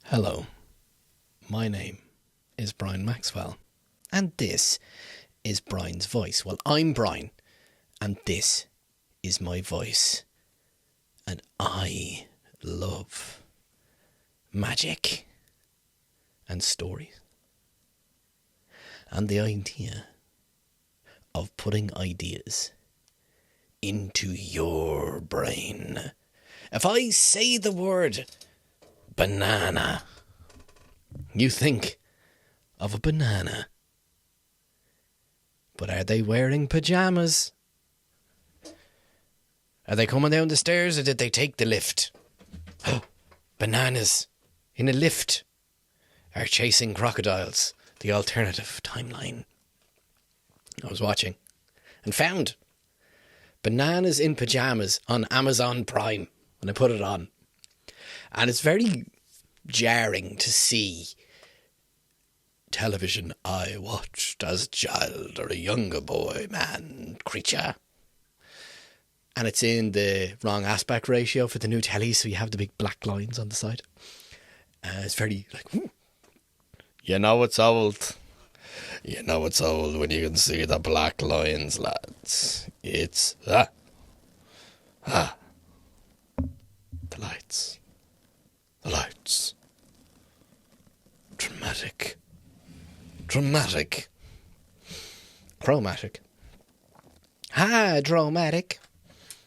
Hello, my name is Brian Maxwell, and this is Brian's voice. Well, I'm Brian, and this is my voice, and I love magic and stories, and the idea of putting ideas into your brain. If I say the word banana, you think of a banana. But are they wearing pajamas? Are they coming down the stairs, or did they take the lift? Bananas in a lift are chasing crocodiles. The alternative timeline. I was watching and found bananas in pajamas on Amazon Prime when I put it on. And it's very jarring to see television I watched as a child or a younger boy, man, creature. And it's in the wrong aspect ratio for the new telly, so you have the big black lines on the side. It's very like, you know it's old. You know it's old when you can see the black lines, lads. It's the lights. The lights. Dramatic. Chromatic. Hydromatic.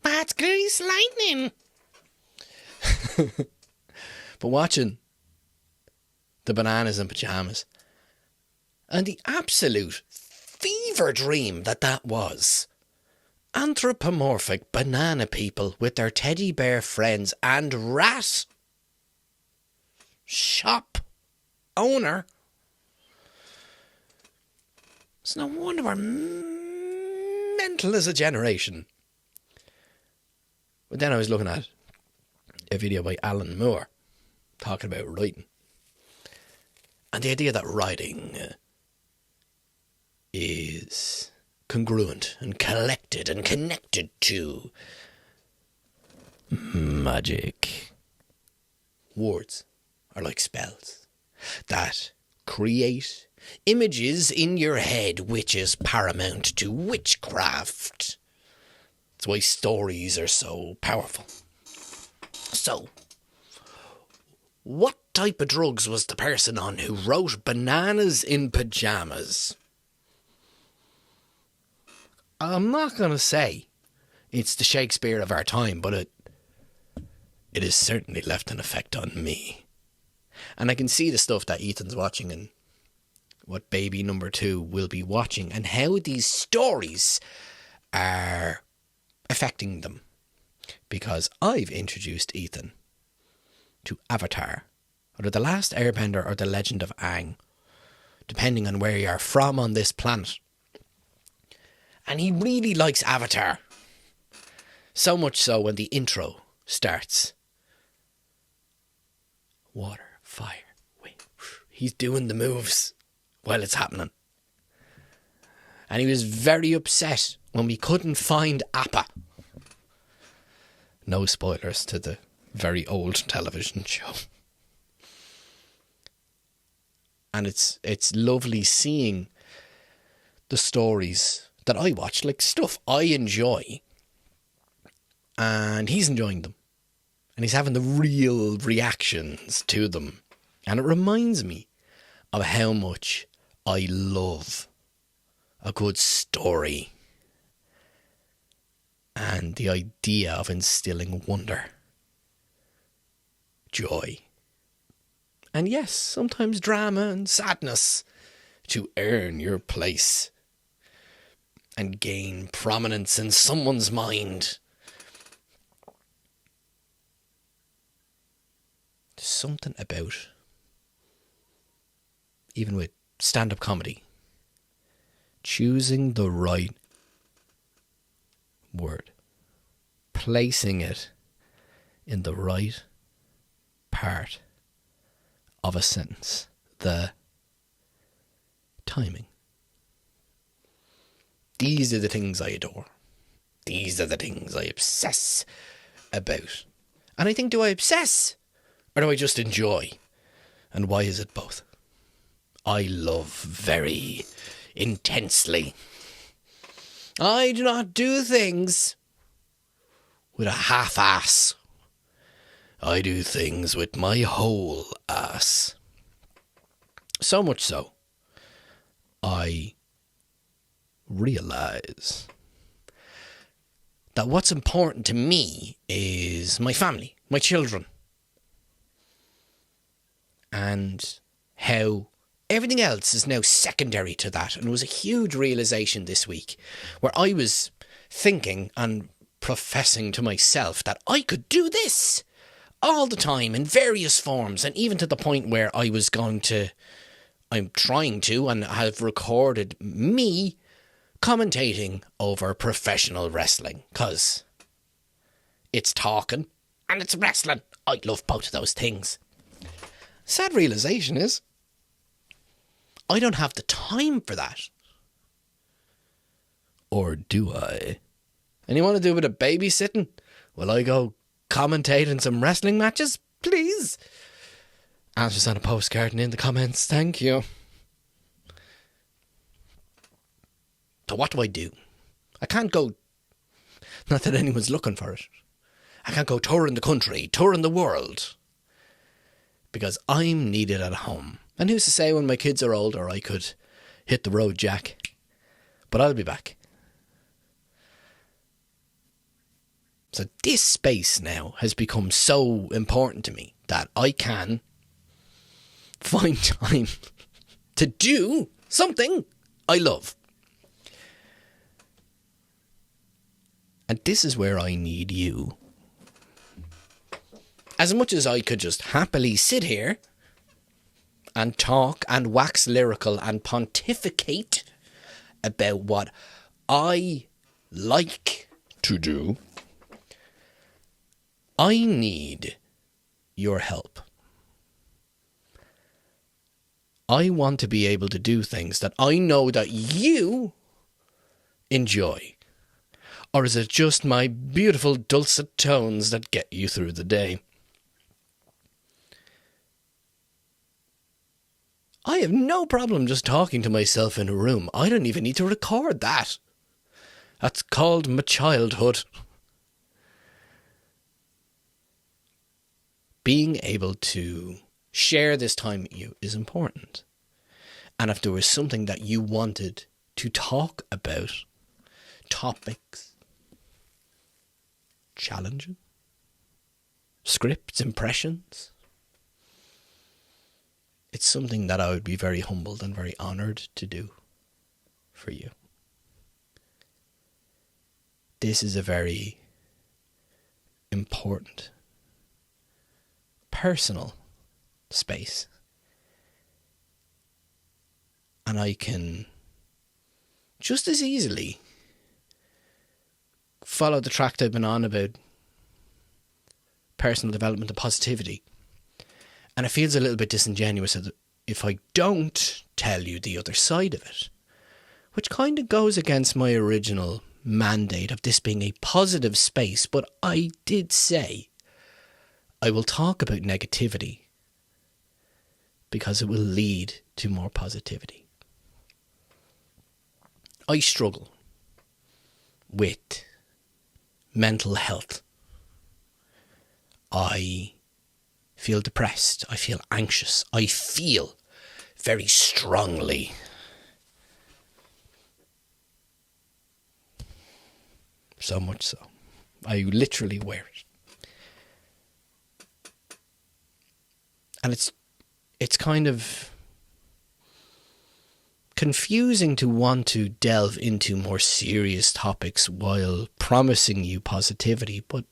That's grease lightning. But watching the bananas and pajamas and the absolute fever dream that was. Anthropomorphic banana people with their teddy bear friends and rat shop owner. It's no wonder we're mental as a generation. But then I was looking at a video by Alan Moore talking about writing. And the idea that writing is congruent and collected and connected to magic. Words are like spells that create images in your head, which is paramount to witchcraft. That's why stories are so powerful. So, what type of drugs was the person on who wrote Bananas in Pajamas? I'm not going to say it's the Shakespeare of our time, but it has certainly left an effect on me. And I can see the stuff that Ethan's watching and what baby number 2 will be watching and how these stories are affecting them. Because I've introduced Ethan to Avatar, or The Last Airbender, or The Legend of Aang, depending on where you are from on this planet. And he really likes Avatar. So much so when the intro starts. Water, fire, wind. He's doing the moves while it's happening. And he was very upset when we couldn't find Appa. No spoilers to the very old television show. And it's lovely seeing the stories that I watch, like stuff I enjoy, and he's enjoying them, and he's having the real reactions to them, and it reminds me of how much I love a good story and the idea of instilling wonder, joy, and yes, sometimes drama and sadness to earn your place and gain prominence in someone's mind. There's something about, even with stand-up comedy, choosing the right word, placing it in the right part of a sentence, the timing. These are the things I adore. These are the things I obsess about. And I think, do I obsess or do I just enjoy? And why is it both? I love very intensely. I do not do things with a half-ass. I do things with my whole ass. So much so, I realise that what's important to me is my family, my children, and how everything else is now secondary to that. And it was a huge realisation this week where I was thinking and professing to myself that I could do this all the time in various forms, and even to the point where I'm trying to and have recorded me commentating over professional wrestling, because it's talking and it's wrestling. I love both of those things. Sad realisation is I don't have the time for that. Or do I? And you want to do a bit of babysitting? Will I go commentate in some wrestling matches? Please. Answers on a postcard and in the comments. Thank you. So what do? I can't go, not that anyone's looking for it, I can't go touring the country, touring the world, because I'm needed at home. And who's to say when my kids are older I could hit the road, Jack? But I'll be back. So this space now has become so important to me that I can find time to do something I love. And this is where I need you. As much as I could just happily sit here and talk and wax lyrical and pontificate about what I like to do, I need your help. I want to be able to do things that I know that you enjoy. Or is it just my beautiful dulcet tones that get you through the day? I have no problem just talking to myself in a room. I don't even need to record that. That's called my childhood. Being able to share this time with you is important. And if there was something that you wanted to talk about, topics, challenging, scripts, impressions, it's something that I would be very humbled and very honoured to do for you. This is a very important, personal space. And I can just as easily follow the track I've been on about personal development and positivity. And it feels a little bit disingenuous if I don't tell you the other side of it, which kind of goes against my original mandate of this being a positive space. But I did say I will talk about negativity because it will lead to more positivity. I struggle with mental health. I feel depressed. I feel anxious. I feel very strongly. So much so, I literally wear it. And it's kind of confusing to want to delve into more serious topics while promising you positivity, but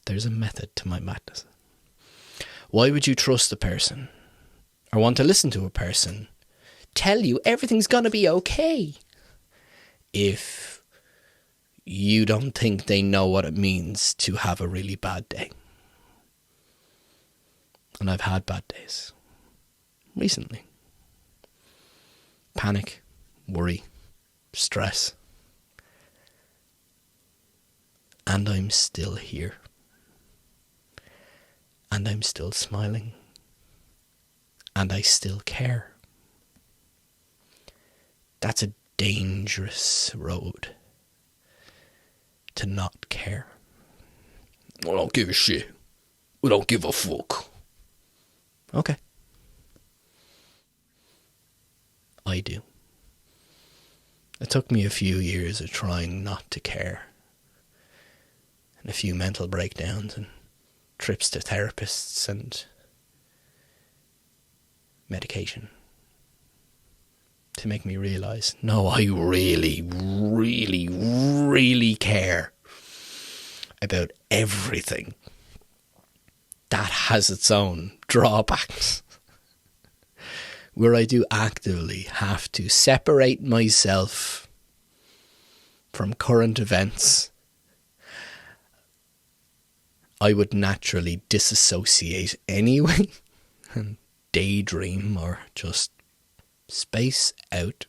there's a method to my madness. Why would you trust a person or want to listen to a person tell you everything's going to be okay if you don't think they know what it means to have a really bad day? And I've had bad days recently. Panic, worry, stress. And I'm still here. And I'm still smiling. And I still care. That's a dangerous road to not care. I don't give a shit. We don't give a fuck. Okay. I do. It took me a few years of trying not to care. And a few mental breakdowns and trips to therapists and medication to make me realise, no, I really, really, really care about everything. That has its own drawbacks. Where I do actively have to separate myself from current events, I would naturally disassociate anyway and daydream or just space out.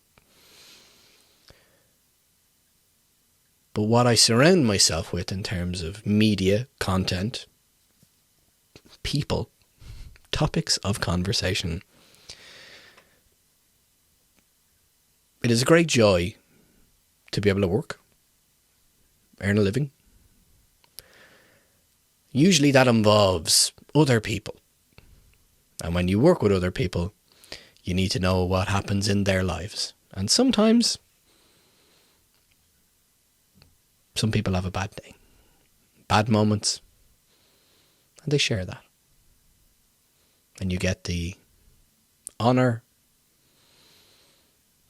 But what I surround myself with in terms of media, content, people, topics of conversation, it is a great joy to be able to work, earn a living. Usually that involves other people. And when you work with other people, you need to know what happens in their lives. And sometimes some people have a bad day, bad moments, and they share that. And you get the honour,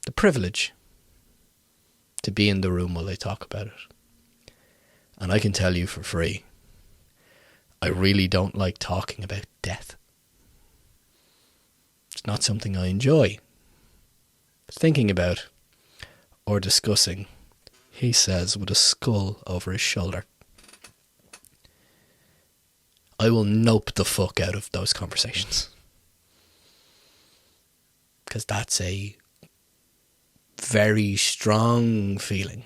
the privilege to be in the room while they talk about it. And I can tell you for free, I really don't like talking about death. It's not something I enjoy thinking about or discussing, he says with a skull over his shoulder. I will nope the fuck out of those conversations. Because that's a very strong feeling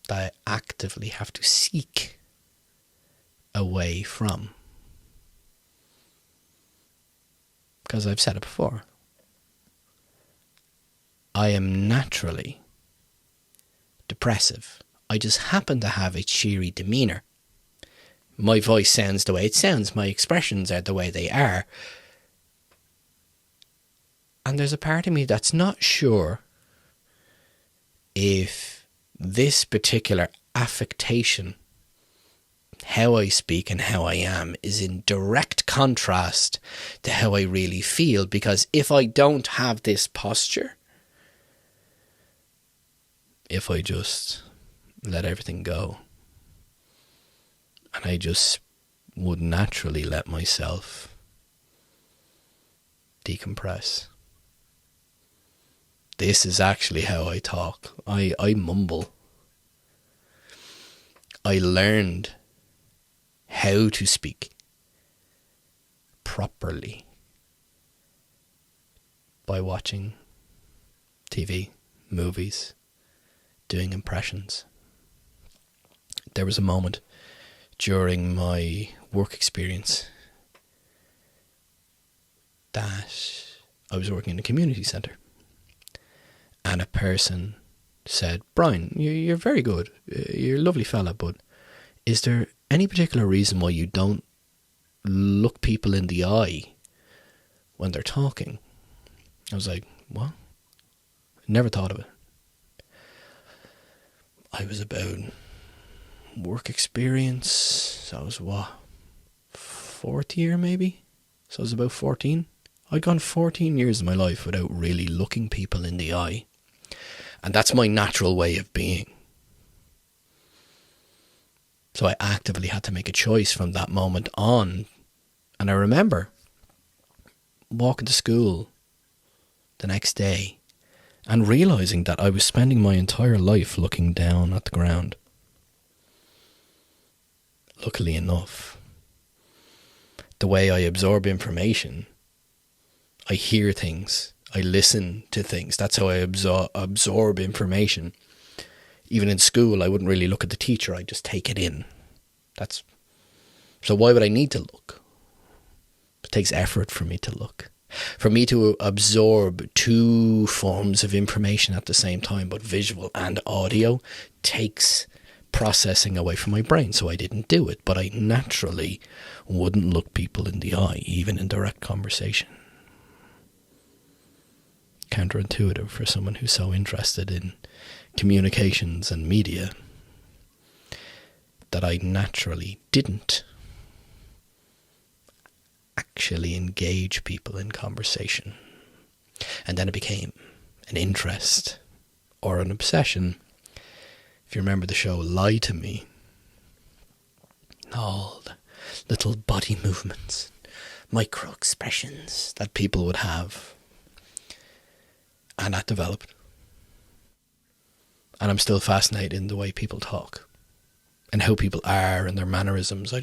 that I actively have to seek away from. Because I've said it before, I am naturally depressive. I just happen to have a cheery demeanour. My voice sounds the way it sounds. My expressions are the way they are. And there's a part of me that's not sure if this particular affectation, how I speak and how I am, is in direct contrast to how I really feel. Because if I don't have this posture, if I just let everything go, and I just would naturally let myself decompress. This is actually how I talk. I mumble. I learned how to speak properly by watching TV, movies, doing impressions. There was a moment during my work experience that I was working in a community centre, and a person said, "Brian, you're very good, you're a lovely fella, but is there any particular reason why you don't look people in the eye when they're talking?" I was like, what? Never thought of it. I was about work experience, so I was fourth year maybe? So I was about 14. I'd gone 14 years of my life without really looking people in the eye. And that's my natural way of being. So I actively had to make a choice from that moment on. And I remember walking to school the next day and realising that I was spending my entire life looking down at the ground. Luckily enough, the way I absorb information, I hear things, I listen to things. That's how I absorb information. Even in school, I wouldn't really look at the teacher, I'd just take it in. That's So why would I need to look? It takes effort for me to look. For me to absorb two forms of information at the same time, but visual and audio, takes processing away from my brain. So I didn't do it, but I naturally wouldn't look people in the eye, even in direct conversation. Counterintuitive for someone who's so interested in communications and media, that I naturally didn't actually engage people in conversation. And then it became an interest or an obsession. If you remember the show Lie to Me, all the little body movements, micro expressions that people would have, and that developed. And I'm still fascinated in the way people talk and how people are and their mannerisms.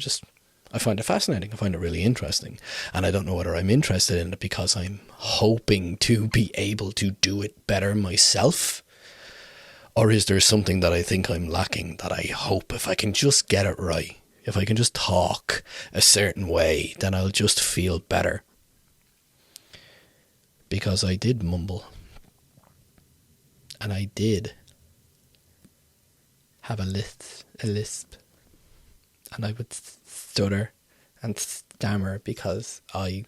I find it fascinating. I find it really interesting. And I don't know whether I'm interested in it because I'm hoping to be able to do it better myself, or is there something that I think I'm lacking that I hope if I can just get it right, if I can just talk a certain way, then I'll just feel better. Because I did mumble. And I did have a lisp. And I would stutter and stammer because I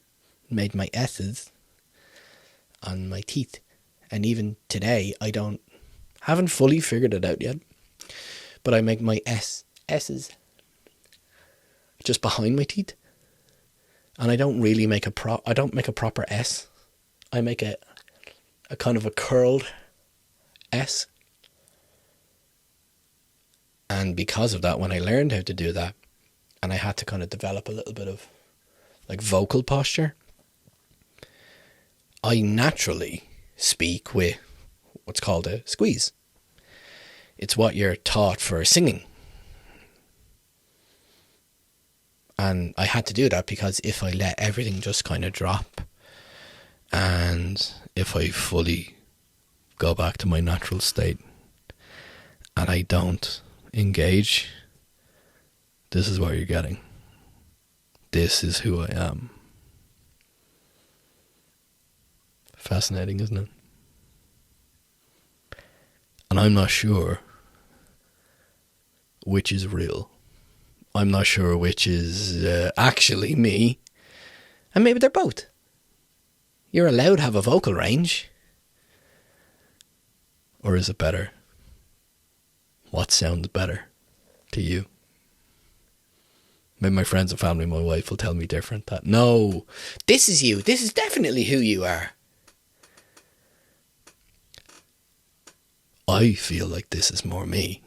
made my S's on my teeth. And even today, haven't fully figured it out yet. But I make my S's just behind my teeth. And I don't really make a proper S. I make a kind of a curled S. And because of that, when I learned how to do that, and I had to kind of develop a little bit of like vocal posture, I naturally speak with what's called a squeeze. It's what you're taught for singing. And I had to do that because if I let everything just kind of drop, and if I fully go back to my natural state and I don't engage, this is what you're getting. This is who I am. Fascinating, isn't it? And I'm not sure which is real. I'm not sure which is actually me. And maybe they're both. You're allowed to have a vocal range. Or is it better? What sounds better to you? Maybe my friends and family, my wife will tell me different. That no, this is you. This is definitely who you are. I feel like this is more me.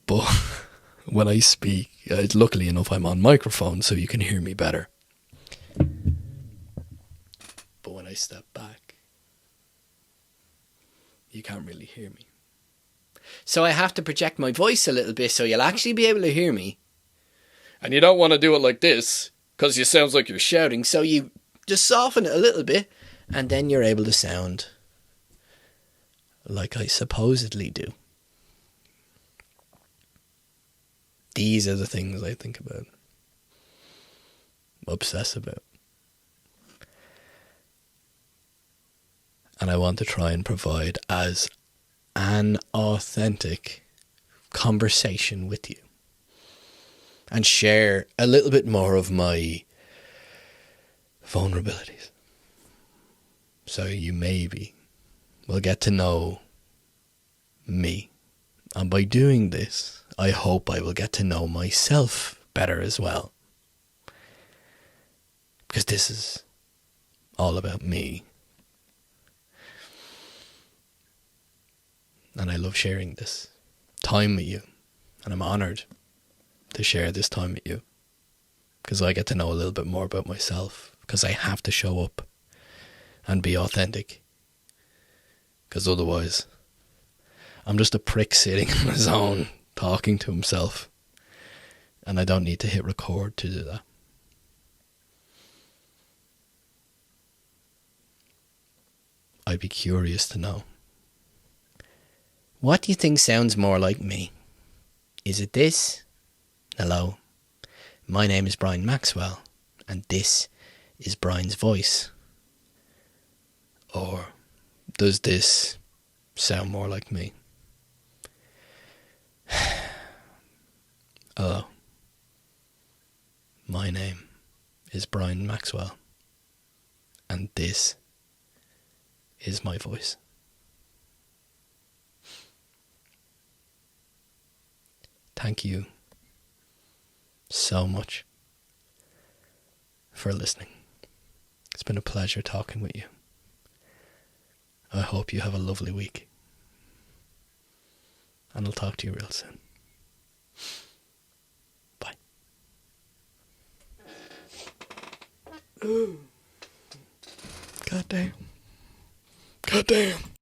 But when I speak, luckily enough I'm on microphone so you can hear me better. But when I step back, you can't really hear me. So I have to project my voice a little bit so you'll actually be able to hear me. And you don't want to do it like this, because it sounds like you're shouting. So you just soften it a little bit, and then you're able to sound like I supposedly do. These are the things I think about, obsess about. And I want to try and provide as an authentic conversation with you. And share a little bit more of my vulnerabilities. So you maybe will get to know me. And by doing this, I hope I will get to know myself better as well. Because this is all about me. And I love sharing this time with you. And I'm honoured to share this time with you. Because I get to know a little bit more about myself. Because I have to show up and be authentic. Because otherwise, I'm just a prick sitting on his own, talking to himself. And I don't need to hit record to do that. I'd be curious to know. What do you think sounds more like me? Is it this? Hello, My name is Brian Maxwell, and this is Brian's voice. Or does this sound more like me? Hello. My name is Brian Maxwell, and this is my voice. Thank you so much for listening. It's been a pleasure talking with you. I hope you have a lovely week. And I'll talk to you real soon. Bye. God damn. God damn.